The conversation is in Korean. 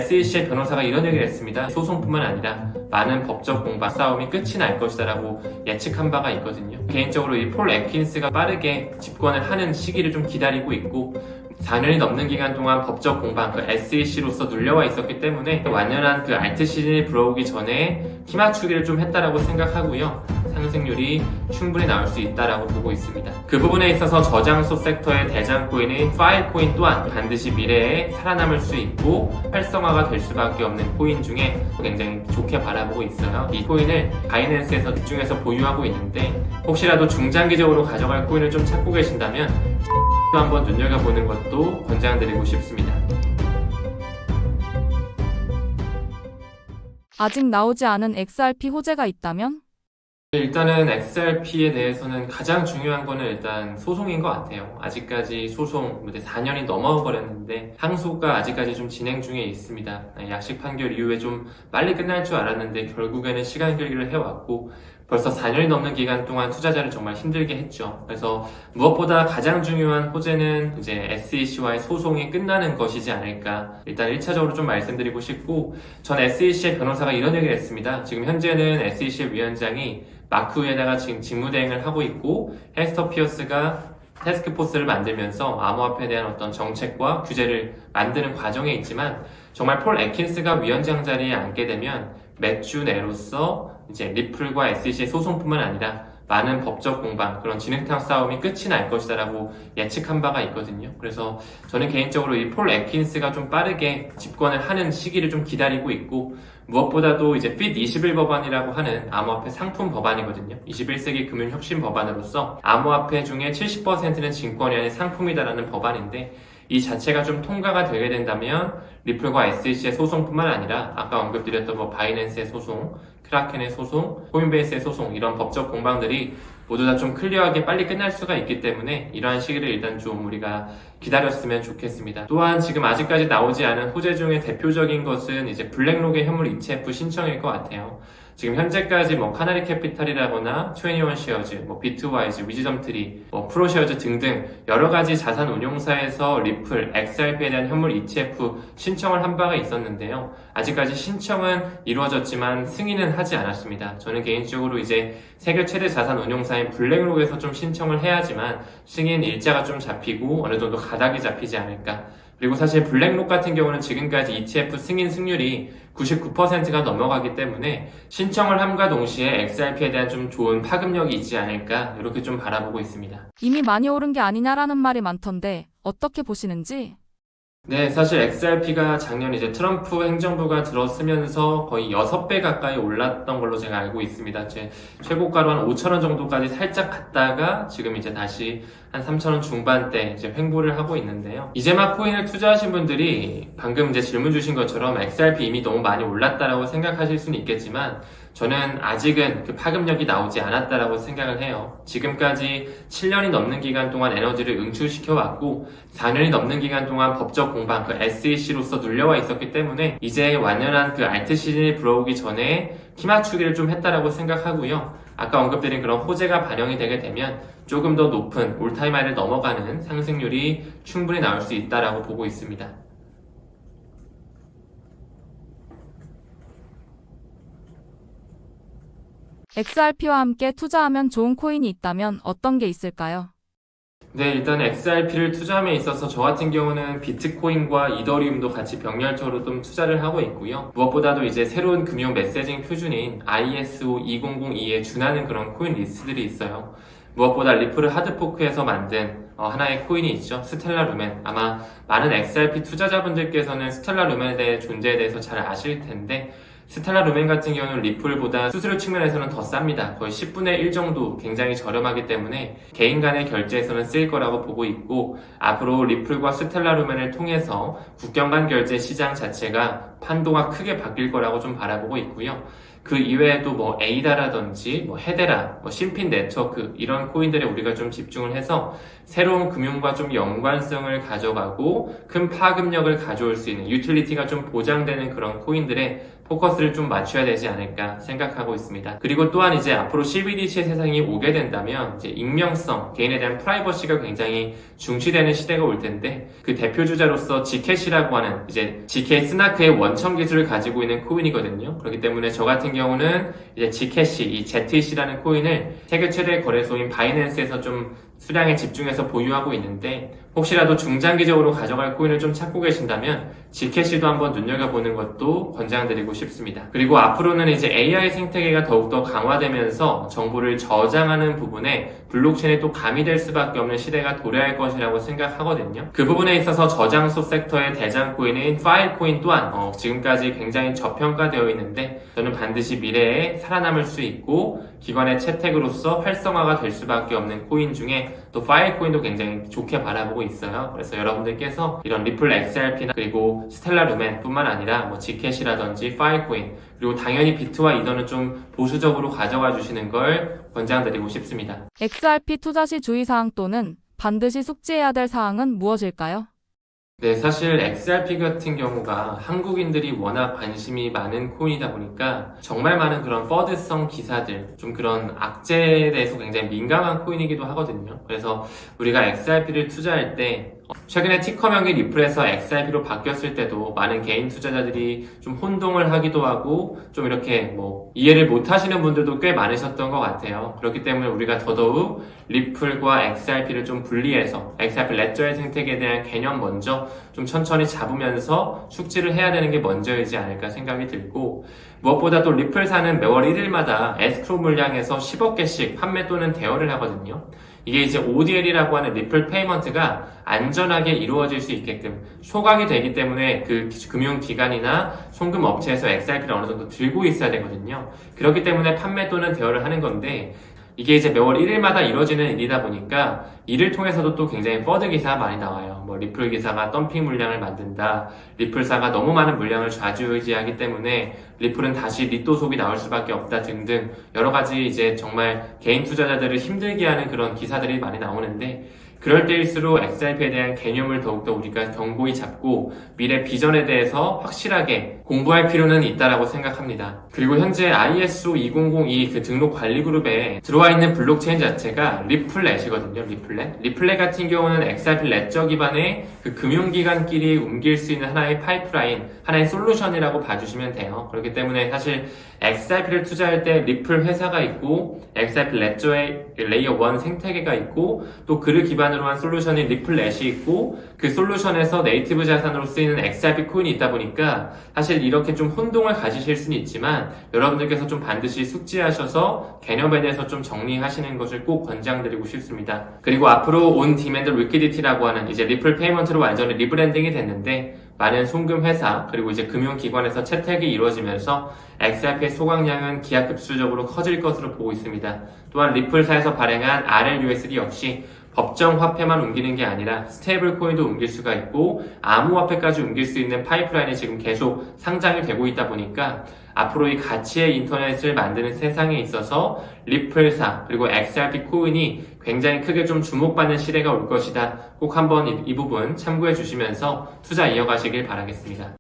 SEC의 변호사가 이런 얘기를 했습니다. 소송뿐만 아니라 많은 법적 공방 싸움이 끝이 날 것이다 라고 예측한 바가 있거든요. 개인적으로 이 폴 애킨스가 빠르게 집권을 하는 시기를 좀 기다리고 있고 4년이 넘는 기간 동안 법적 공방, 그 SEC로서 눌려와 있었기 때문에 완연한 그 알트 시즌이 불어오기 전에 키 맞추기를 좀 했다라고 생각하고요. 상승률이 충분히 나올 수 있다라고 보고 있습니다. 그 부분에 있어서 저장소 섹터의 대장 코인인 파일 코인 또한 반드시 미래에 살아남을 수 있고 활성화가 될 수밖에 없는 코인 중에 굉장히 좋게 바라보고 있어요. 이 코인을 바이낸스에서 집중해서 보유하고 있는데 혹시라도 중장기적으로 가져갈 코인을 좀 찾고 계신다면 한번 눈여겨보는 것도 권장드리고 싶습니다. 아직 나오지 않은 XRP 호재가 있다면? 일단은 XRP에 대해서는 가장 중요한 거는 일단 소송인 것 같아요. 아직까지 소송 4년이 넘어버렸는데 항소가 아직까지 좀 진행 중에 있습니다. 약식 판결 이후에 좀 빨리 끝날 줄 알았는데 결국에는 시간 끌기를 해왔고 벌써 4년이 넘는 기간 동안 투자자를 정말 힘들게 했죠. 그래서 무엇보다 가장 중요한 호재는 이제 SEC와의 소송이 끝나는 것이지 않을까. 일단 1차적으로 좀 말씀드리고 싶고, 전 SEC의 변호사가 이런 얘기를 했습니다. 지금 현재는 SEC의 위원장이 마크우에다가 지금 직무대행을 하고 있고, 헬스터 피어스가 태스크포스를 만들면서 암호화폐에 대한 어떤 정책과 규제를 만드는 과정에 있지만, 정말 폴 애킨스가 위원장 자리에 앉게 되면 몇 주 내로서 이제 리플과 SEC의 소송뿐만 아니라 많은 법적 공방, 그런 진흙탕 싸움이 끝이 날 것이다라고 예측한 바가 있거든요. 그래서 저는 개인적으로 이 폴 애킨스가 좀 빠르게 집권을 하는 시기를 좀 기다리고 있고, 무엇보다도 이제 핏 21 법안이라고 하는 암호화폐 상품 법안이거든요. 21세기 금융혁신 법안으로서 암호화폐 중에 70%는 증권이 아닌 상품이다라는 법안인데, 이 자체가 좀 통과가 되게 된다면 리플과 SEC의 소송뿐만 아니라 아까 언급드렸던 바이낸스의 소송, 크라켄의 소송, 코인베이스의 소송, 이런 법적 공방들이 모두 다 좀 클리어하게 빨리 끝날 수가 있기 때문에 이러한 시기를 일단 좀 우리가 기다렸으면 좋겠습니다. 또한 지금 아직까지 나오지 않은 호재 중에 대표적인 것은 이제 블랙록의 현물 ETF 신청일 것 같아요. 지금 현재까지 카나리 캐피탈이라거나 21 쉐어즈, 비트와이즈, 위즈덤트리, 프로쉐어즈 등등 여러 가지 자산 운용사에서 리플, XRP에 대한 현물 ETF 신청을 한 바가 있었는데요. 아직까지 신청은 이루어졌지만 승인은 하지 않았습니다. 저는 개인적으로 이제 세계 최대 자산 운용사인 블랙록에서 좀 신청을 해야지만 승인 일자가 좀 잡히고 어느 정도 가닥이 잡히지 않을까. 그리고 사실 블랙록 같은 경우는 지금까지 ETF 승인 승률이 99%가 넘어가기 때문에 신청을 함과 동시에 XRP에 대한 좀 좋은 파급력이 있지 않을까 이렇게 좀 바라보고 있습니다. 이미 많이 오른 게 아니냐라는 말이 많던데 어떻게 보시는지? 네, 사실 XRP가 작년 이제 트럼프 행정부가 들어서면서 거의 6배 가까이 올랐던 걸로 제가 알고 있습니다. 제 최고가로 한 5,000원 정도까지 살짝 갔다가 지금 이제 다시 한 3,000원 중반대 이제 횡보를 하고 있는데요. 이제 막 코인을 투자하신 분들이 방금 이제 질문 주신 것처럼 XRP 이미 너무 많이 올랐다라고 생각하실 수는 있겠지만 저는 아직은 그 파급력이 나오지 않았다라고 생각을 해요. 지금까지 7년이 넘는 기간 동안 에너지를 응축시켜왔고 4년이 넘는 기간 동안 법적 공방, 그 SEC로서 눌려와 있었기 때문에 이제 완연한 그 알트 시즌이 불어오기 전에 키 맞추기를 좀 했다라고 생각하고요. 아까 언급드린 그런 호재가 반영이 되게 되면 조금 더 높은 올타임 하이를 넘어가는 상승률이 충분히 나올 수 있다라고 보고 있습니다. XRP와 함께 투자하면 좋은 코인이 있다면 어떤 게 있을까요? 네, 일단 XRP를 투자함에 있어서 저 같은 경우는 비트코인과 이더리움도 같이 병렬적으로 좀 투자를 하고 있고요. 무엇보다도 이제 새로운 금융 메시징 표준인 ISO 2002에 준하는 그런 코인 리스트들이 있어요. 무엇보다 리플을 하드포크에서 만든 하나의 코인이 있죠. 스텔라 루멘. 아마 많은 XRP 투자자분들께서는 스텔라 루멘에 대해 존재에 대해서 잘 아실 텐데 스텔라 루멘 같은 경우는 리플보다 수수료 측면에서는 더 쌉니다. 거의 10분의 1 정도 굉장히 저렴하기 때문에 개인 간의 결제에서는 쓰일 거라고 보고 있고 앞으로 리플과 스텔라 루멘을 통해서 국경 간 결제 시장 자체가 판도가 크게 바뀔 거라고 좀 바라보고 있고요. 그 이외에도 에이다라든지 헤데라, 신핀 네트워크 이런 코인들에 우리가 좀 집중을 해서 새로운 금융과 좀 연관성을 가져가고 큰 파급력을 가져올 수 있는 유틸리티가 좀 보장되는 그런 코인들에 포커스를 좀 맞춰야 되지 않을까 생각하고 있습니다. 그리고 또한 이제 앞으로 CBDC의 세상이 오게 된다면 이제 익명성, 개인에 대한 프라이버시가 굉장히 중시되는 시대가 올 텐데 그 대표 주자로서 지켓이라고 하는 이제 지켓 스나크의 원천 기술을 가지고 있는 코인이거든요. 그렇기 때문에 저 같은 경우는 이제 지켓이 이 ZEC라는 코인을 세계 최대 거래소인 바이낸스에서 좀 수량에 집중해서 보유하고 있는데 혹시라도 중장기적으로 가져갈 코인을 좀 찾고 계신다면 지켓시도 한번 눈여겨보는 것도 권장드리고 싶습니다. 그리고 앞으로는 이제 AI 생태계가 더욱더 강화되면서 정보를 저장하는 부분에 블록체인이 또 가미될 수밖에 없는 시대가 도래할 것이라고 생각하거든요. 그 부분에 있어서 저장소 섹터의 대장 코인인 파일코인 또한 지금까지 굉장히 저평가되어 있는데 저는 반드시 미래에 살아남을 수 있고 기관의 채택으로서 활성화가 될 수밖에 없는 코인 중에 또 파일코인도 굉장히 좋게 바라보고 있어요. 그래서 여러분들께서 이런 리플 XRP나 그리고 스텔라 루멘 뿐만 아니라 뭐 지켓이라든지 파일코인 그리고 당연히 비트와 이더는 좀 보수적으로 가져가 주시는 걸 권장드리고 싶습니다. XRP 투자 시 주의사항 또는 반드시 숙지해야 될 사항은 무엇일까요? 네, 사실 XRP 같은 경우가 한국인들이 워낙 관심이 많은 코인이다 보니까 정말 많은 그런 퍼드성 기사들, 좀 그런 악재에 대해서 굉장히 민감한 코인이기도 하거든요. 그래서 우리가 XRP를 투자할 때 최근에 티커명이 리플에서 XRP로 바뀌었을 때도 많은 개인 투자자들이 좀 혼동을 하기도 하고 좀 이렇게 뭐 이해를 못 하시는 분들도 꽤 많으셨던 것 같아요. 그렇기 때문에 우리가 더더욱 리플과 XRP를 좀 분리해서 XRP 레저의 생태계에 대한 개념 먼저 좀 천천히 잡으면서 숙지를 해야 되는 게 먼저이지 않을까 생각이 들고 무엇보다 또 리플사는 매월 1일마다 에스크로 물량에서 10억 개씩 판매 또는 대여를 하거든요. 이게 이제 ODL이라고 하는 리플 페이먼트가 안전하게 이루어질 수 있게끔 소각이 되기 때문에 그 금융기관이나 송금 업체에서 XRP를 어느 정도 들고 있어야 되거든요. 그렇기 때문에 판매 또는 대여를 하는 건데 이게 이제 매월 1일마다 이루어지는 일이다 보니까 이를 통해서도 또 굉장히 퍼드 기사가 많이 나와요. 뭐 리플 기사가 덤핑 물량을 만든다. 리플사가 너무 많은 물량을 좌지우지하기 때문에 리플은 다시 리또속이 나올 수밖에 없다 등등 여러 가지 이제 정말 개인 투자자들을 힘들게 하는 그런 기사들이 많이 나오는데 그럴 때일수록 XRP에 대한 개념을 더욱더 우리가 견고히 잡고 미래 비전에 대해서 확실하게 공부할 필요는 있다라고 생각합니다. 그리고 현재 ISO 2002 그 등록 관리 그룹에 들어와 있는 블록체인 자체가 리플렛이거든요. 리플렛 같은 경우는 XRP 레저 기반의 그 금융기관끼리 옮길 수 있는 하나의 파이프라인, 하나의 솔루션이라고 봐주시면 돼요. 그렇기 때문에 사실 XRP를 투자할 때 리플 회사가 있고 XRP 레저의 레이어 1 생태계가 있고 또 그를 기반으로 한 솔루션인 리플렛이 있고 그 솔루션에서 네이티브 자산으로 쓰이는 XRP 코인이 있다 보니까 사실 이렇게 좀 혼동을 가지실 수는 있지만 여러분들께서 좀 반드시 숙지하셔서 개념에 대해서 좀 정리하시는 것을 꼭 권장드리고 싶습니다. 그리고 앞으로 온 디맨드 리퀴디티라고 하는 이제 리플 페이먼트로 완전히 리브랜딩이 됐는데 많은 송금 회사 그리고 이제 금융기관에서 채택이 이루어지면서 XRP의 소각량은 기하급수적으로 커질 것으로 보고 있습니다. 또한 리플사에서 발행한 RLUSD 역시 법정 화폐만 옮기는 게 아니라 스테이블 코인도 옮길 수가 있고 암호화폐까지 옮길 수 있는 파이프라인이 지금 계속 상장이 되고 있다 보니까 앞으로 이 가치의 인터넷을 만드는 세상에 있어서 리플사 그리고 XRP 코인이 굉장히 크게 좀 주목받는 시대가 올 것이다. 꼭 한번 이 부분 참고해 주시면서 투자 이어가시길 바라겠습니다.